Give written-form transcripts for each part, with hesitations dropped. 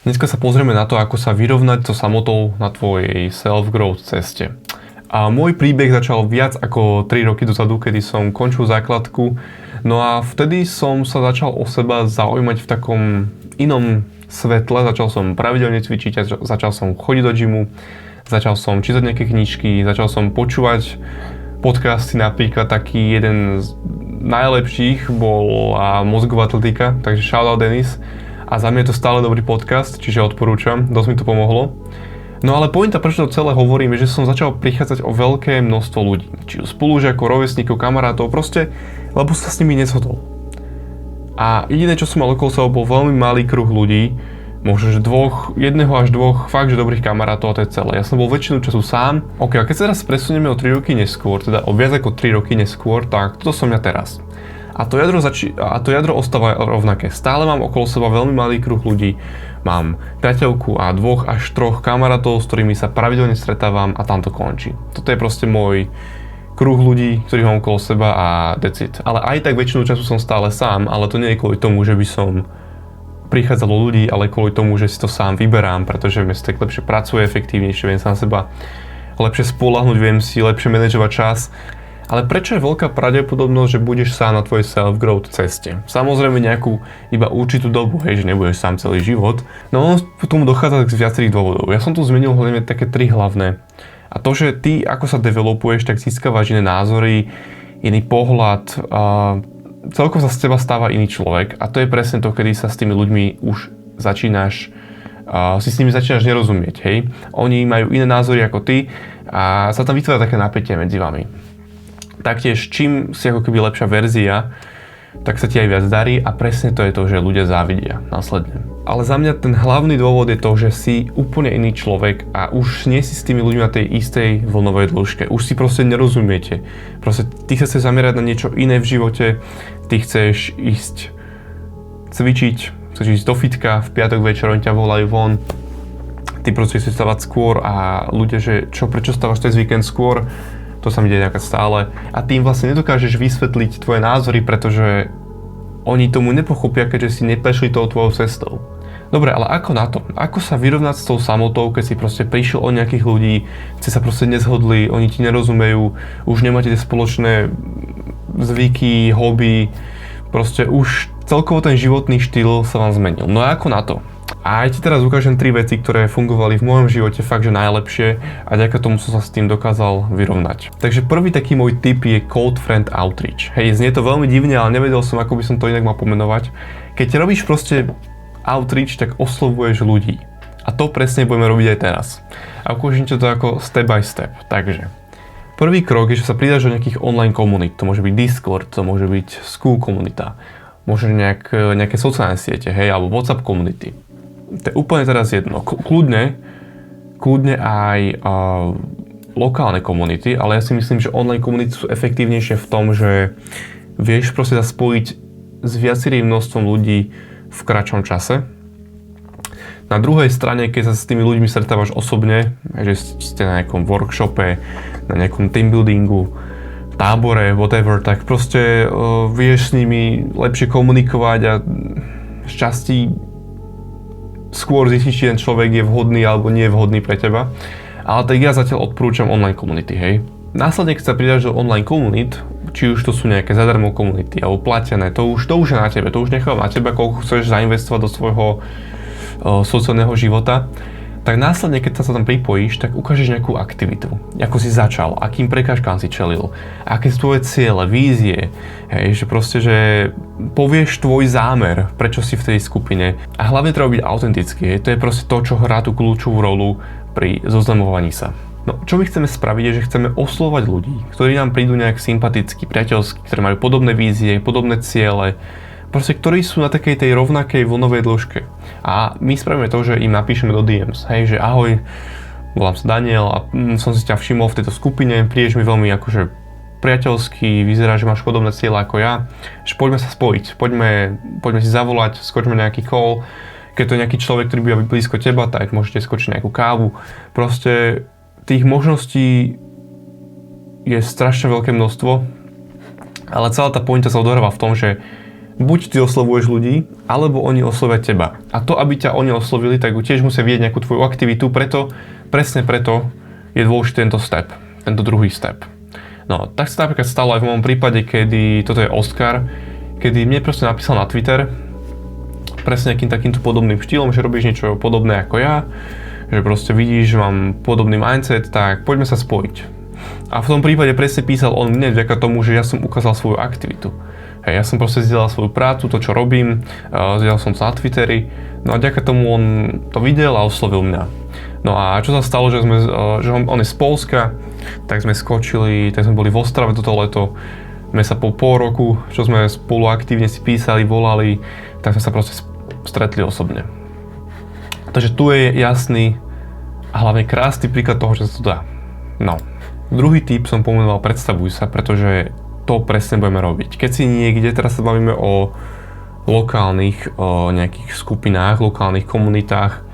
Dneska sa pozrieme na to, ako sa vyrovnať so samotou na tvojej self-growth ceste. A môj príbeh začal viac ako 3 roky dozadu, kedy som končil základku. No a vtedy som sa začal o seba zaujímať v takom inom svetle. Začal som pravidelne cvičiť, začal som chodiť do gymu, začal som čítať nejaké knižky, začal som počúvať podcasty, napríklad taký jeden z najlepších bol Mozgová atletika, takže shoutout Denis. A za mňa je to stále dobrý podcast, čiže odporúčam, dosť mi to pomohlo. No ale pointa, prečo to celé hovorím, je, že som začal prichádzať o veľké množstvo ľudí. Či spolužiakov, rovesníkov, kamarátov, proste, lebo sa s nimi nezhodol. A jediné, čo som mal okolo seba, bol veľmi malý kruh ľudí, možno, že jedného až dvoch fakt, že dobrých kamarátov a to je celé. Ja som bol väčšinu času sám. Ok, a keď sa teraz presunieme o 3 roky neskôr, teda o viac ako 3 roky neskôr, tak toto som ja teraz. A to jadro ostáva rovnaké. Stále mám okolo seba veľmi malý kruh ľudí. Mám priateľku a 2 až 3 kamarátov, s ktorými sa pravidelne stretávam a tam to končí. Toto je proste môj kruh ľudí, ktorých mám okolo seba a that's it. Ale aj tak väčšinu času som stále sám, ale to nie je kvôli tomu, že by som prichádzalo ľudí, ale kvôli tomu, že si to sám vyberám, pretože mi sa tak lepšie pracuje, efektívnejšie, viem sa na seba lepšie spoľahnúť, viem si lepšie manažovať čas. Ale prečo je veľká pravdepodobnosť, že budeš sám na tvojej self-growth ceste? Samozrejme nejakú iba určitú dobu, hej, že nebudeš sám celý život. No k tomu dochádza z viacerých dôvodov. Ja som tu zmenil hlavne také 3 hlavné. A to, že ty ako sa developuješ, tak získavaš iné názory, iný pohľad, celkom sa z teba stáva iný človek. A to je presne to, kedy sa s tými ľuďmi už začínaš si s nimi začínaš nerozumieť, hej. Oni majú iné názory ako ty a sa tam vytvára také napätie medzi vami. Taktiež, čím si ako keby lepšia verzia, tak sa ti aj viac darí a presne to je to, že ľudia závidia následne. Ale za mňa ten hlavný dôvod je to, že si úplne iný človek a už nie si s tými ľuďmi na tej istej vlnovej dĺžke. Už si proste nerozumiete. Proste ty sa chceš zamerať na niečo iné v živote, ty chceš ísť cvičiť, chceš ísť do fitka, v piatok večer oni ťa volajú von, ty proste chceš stávať skôr a ľudia, že prečo stávaš cez víkend skôr, to sa mi deje nejaká stále a tým vlastne nedokážeš vysvetliť tvoje názory, pretože oni tomu nepochopia, keďže si neprešli tou tvojou cestou. Dobre, ale ako na to? Ako sa vyrovnať s tou samotou, keď si proste prišiel od nejakých ľudí, ste sa proste nezhodli, oni ti nerozumejú, už nemáte tie spoločné zvyky, hobby, proste už celkovo ten životný štýl sa vám zmenil. No a ako na to? A aj ti teraz ukážem 3 veci, ktoré fungovali v mojom živote fakt, že najlepšie a vďaka tomu som sa s tým dokázal vyrovnať. Takže prvý taký môj tip je Cold Friend Outreach. Hej, znie to veľmi divne, ale nevedel som, ako by som to inak mal pomenovať. Keď robíš proste outreach, tak oslovuješ ľudí. A to presne budeme robiť aj teraz. A ukážem ti to ako step by step. Takže prvý krok je, že sa pridáš do nejakých online komunít. To môže byť Discord, to môže byť School komunita, môže nejaké sociálne siete, hej, alebo WhatsApp komunity. To je úplne teraz jedno. Kľudne aj lokálne komunity, ale ja si myslím, že online komunity sú efektívnejšie v tom, že vieš proste sa spojiť s viacerým množstvom ľudí v kratšom čase. Na druhej strane, keď sa s tými ľuďmi stretávaš osobne, že ste na nejakom workshope, na nejakom teambuildingu, tábore, whatever, tak proste vieš s nimi lepšie komunikovať a šťastí skôr zistiť, či ten človek je vhodný alebo nie je vhodný pre teba. Ale tak ja zatiaľ odporúčam online komunity, hej. Následne, keď sa pridáš do online komunít, či už to sú nejaké zadarmo komunity alebo platené, to už je na tebe, to už nechávam na teba, koľko chceš zainvestovať do svojho sociálneho života. Tak následne, keď sa tam pripojíš, tak ukážeš nejakú aktivitu. Ako si začal, akým prekážkám si čelil, aké sú tvoje ciele, vízie, hej, že proste, že povieš tvoj zámer, prečo si v tej skupine. A hlavne treba byť autentický, hej, to je proste to, čo hrá tú kľúčovú rolu pri zoznamovaní sa. No, čo my chceme spraviť, je, že chceme oslovať ľudí, ktorí nám prídu nejak sympatickí, priateľskí, ktorí majú podobné vízie, podobné ciele, proste, ktorí sú na takej tej rovnakej vlnovej dĺžke. A my spravíme to, že im napíšeme do DMs, hej, že ahoj, volám sa Daniel a som si ťa všimol v tejto skupine, prídeš mi veľmi akože priateľský, vyzerá, že máš podobné cieľe ako ja, že poďme sa spojiť, poďme si zavolať, skočme nejaký call, keď to je nejaký človek, ktorý bude blízko teba, tak môžete skočiť nejakú kávu. Proste tých možností je strašne veľké množstvo, ale celá tá pointa sa odohráva v tom, že buď ty oslovuješ ľudí, alebo oni oslovia teba. A to, aby ťa oni oslovili, tak tiež musia vidieť nejakú tvoju aktivitu, presne preto je dôležitý tento druhý step. No, tak sa napríklad stalo aj v mojom prípade, kedy, toto je Oskar, kedy mne proste napísal na Twitter, presne nejakým takýmto podobným štýlom, že robíš niečo podobné ako ja, že proste vidíš, že mám podobný mindset, tak poďme sa spojiť. A v tom prípade presne písal on mne vďaka tomu, že ja som ukázal svoju aktivitu. Hej, ja som proste zdieľal svoju prácu, to čo robím, zdieľal som to na Twitteri, no a vďaka tomu on to videl a oslovil mňa. No a čo sa stalo, že on je z Poľska, tak sme boli v Ostrave toto leto, sme sa po pol roku, čo sme spolu aktívne si písali, volali, tak sme sa proste stretli osobne. Takže tu je jasný a hlavne krásny príklad toho, že sa to dá. No, druhý tip som pomenoval predstavuj sa, pretože to presne budeme robiť. Keď si niekde, teraz sa bavíme o lokálnych nejakých skupinách, lokálnych komunitách,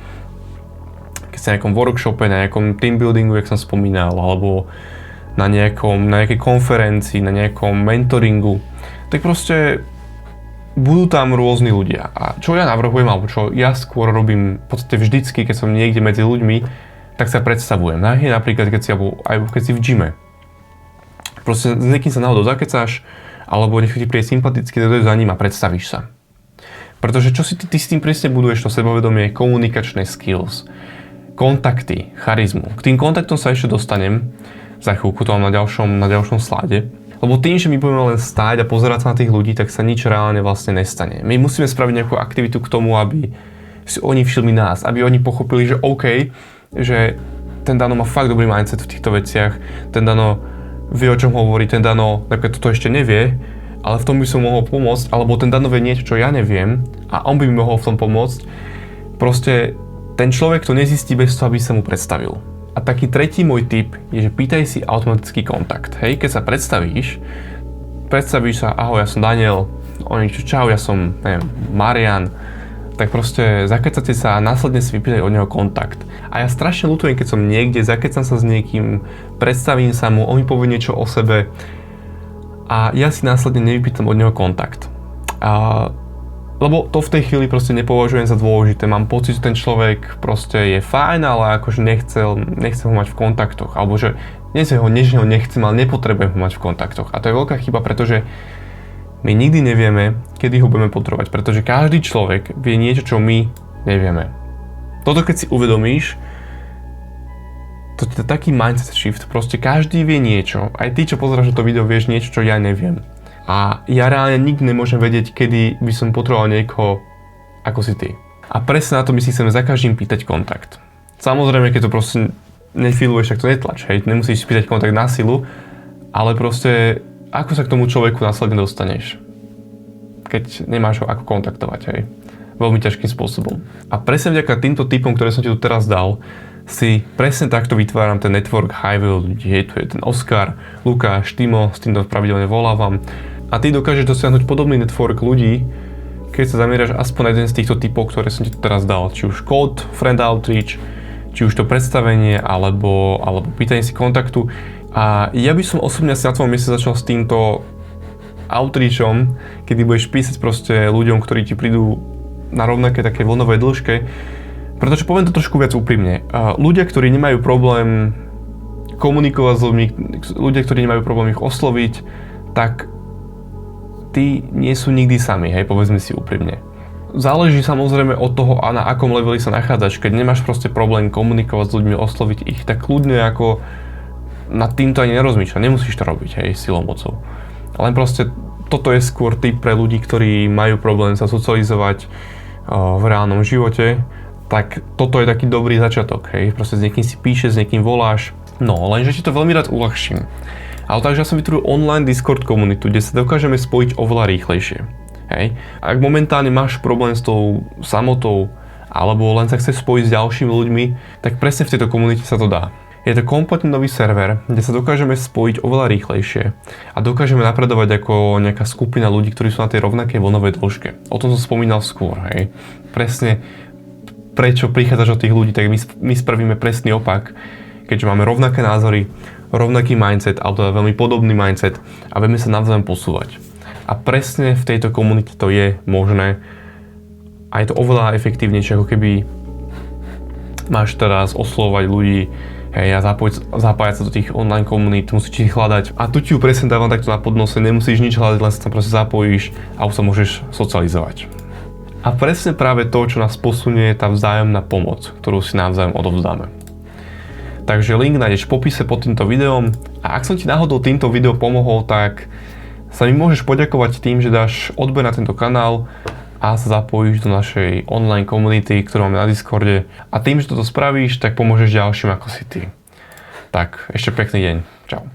keď si na nejakom workshope, na nejakom team buildingu, jak som spomínal, alebo na nejakej konferencii, na nejakom mentoringu, tak proste budú tam rôzni ľudia. A čo ja navrhujem, alebo čo ja skôr robím v podstate vždycky, keď som niekde medzi ľuďmi, tak sa predstavujem. Napríklad, keď si v gyme. Proste s niekým sa náhodou zakecáš, alebo nech ti príde sympaticky, tak za ním a predstavíš sa. Pretože čo si ty s tým presne buduješ, to sebavedomie, komunikačné skills, kontakty, charizmu. K tým kontaktom sa ešte dostanem, za chvíľku to mám na ďalšom slide. Lebo tým, že my budeme len stáť a pozerať sa na tých ľudí, tak sa nič reálne vlastne nestane. My musíme spraviť nejakú aktivitu k tomu, aby si oni všimli nás, aby oni pochopili, že OK, že ten Dano má fakt dobrý mindset v týchto veciach, ten Dano vie, o čom hovorí, ten Dano napríklad toto ešte nevie, ale v tom by som mohol pomôcť, alebo ten Dano vie niečo, čo ja neviem a on by mi mohol v tom pomôcť. Proste ten človek to nezistí bez toho, aby sa mu predstavil. A taký tretí môj tip je, že pýtaj si automatický kontakt. Hej, keď sa predstavíš sa, ahoj, ja som Daniel, oni čau, ja som, Marian, tak proste zakecate sa a následne si vypýtaj od neho kontakt. A ja strašne ľutujem, keď som niekde, zakecam sa s niekým, predstavím sa mu, on mi povie niečo o sebe a ja si následne nevypýtam od neho kontakt. Lebo to v tej chvíli proste nepovažujem za dôležité. Mám pocit, že ten človek proste je fajn, ale akože nechcem ho mať v kontaktoch. Alebo že ho nechcem, ale nepotrebujem ho mať v kontaktoch. A to je veľká chyba, pretože my nikdy nevieme, kedy ho budeme potrebovať. Pretože každý človek vie niečo, čo my nevieme. Toto keď si uvedomíš, to je taký mindset shift. Proste každý vie niečo. Aj ty, čo pozeráš to video, vieš niečo, čo ja neviem. A ja reálne nikdy nemôžem vedieť, kedy by som potreboval niekoho ako si ty. A presne na to my si chceme za každým pýtať kontakt. Samozrejme, keď to proste nefiluješ, tak to netlač, hej. Nemusíš pýtať kontakt na silu, ale proste ako sa k tomu človeku následne dostaneš, keď nemáš ho ako kontaktovať, hej. Veľmi ťažkým spôsobom. A presne vďaka týmto typom, ktoré som ti tu teraz dal, si presne takto vytváram ten network highway ľudí. Hej, tu je ten Oskar, Lukáš, Timo, s týmto pravidelne volávam. A ty dokážeš dosiahnuť podobný network ľudí, keď sa zamieráš aspoň na jeden z týchto typov, ktoré som ti tu teraz dal. Či už cold friend outreach, či už to predstavenie, alebo pýtanie si kontaktu. A ja by som osobne asi na tvojom mieste začal s týmto outreachom, kedy budeš písať proste ľuďom, ktorí ti prídu na rovnaké také vlnovej dĺžke. Pretože poviem to trošku viac úprimne. Ľudia, ktorí nemajú problém komunikovať s ľuďmi, ľudia, ktorí nemajú problém ich osloviť, tak tí nie sú nikdy sami, hej, povedzme si úprimne. Záleží samozrejme od toho, a na akom leveli sa nachádzaš. Keď nemáš proste problém komunikovať s ľuďmi, osloviť ich, tak kľudne ako nad týmto ani nerozmýšľať. Nemusíš to robiť, hej, silou mocou. Len proste toto je skôr typ pre ľudí, ktorí majú problém sa socializovať v reálnom živote. Tak toto je taký dobrý začiatok, hej, proste s niekým si píšeš, s niekým voláš, no lenže ti to veľmi rád uľahčím. Ale takže ja som vytvoril online Discord komunitu, kde sa dokážeme spojiť oveľa rýchlejšie, hej. Ak momentálne máš problém s tou samotou, alebo len sa chceš spojiť s ďalšími ľuďmi, tak presne v tejto komunite sa to dá. Je to kompletne nový server, kde sa dokážeme spojiť oveľa rýchlejšie a dokážeme napredovať ako nejaká skupina ľudí, ktorí sú na tej rovnakej vlnovej dĺžke. O tom som spomínal skôr, hej. Presne prečo prichádzaš od tých ľudí, tak my spravíme presný opak, keďže máme rovnaké názory, rovnaký mindset, alebo teda veľmi podobný mindset a vieme sa navzájom posúvať. A presne v tejto komunite to je možné. A je to oveľa efektívnejšie, ako keby máš teraz oslovovať ľudí, hej, a zapájať sa do tých online komunít, musíš ich hľadať. A tu ti ju presne dávam takto na podnose, nemusíš nič hľadať, len sa tam proste zapojíš a už sa môžeš socializovať. A presne práve to, čo nás posunie, je tá vzájomná pomoc, ktorú si navzájom odovzdáme. Takže link nájdeš v popise pod týmto videom a ak som ti náhodou týmto videom pomohol, tak sa mi môžeš poďakovať tým, že dáš odber na tento kanál a sa zapojíš do našej online komunity, ktorú máme na Discorde, a tým, že toto spravíš, tak pomôžeš ďalším ako si ty. Tak, ešte pekný deň. Čau.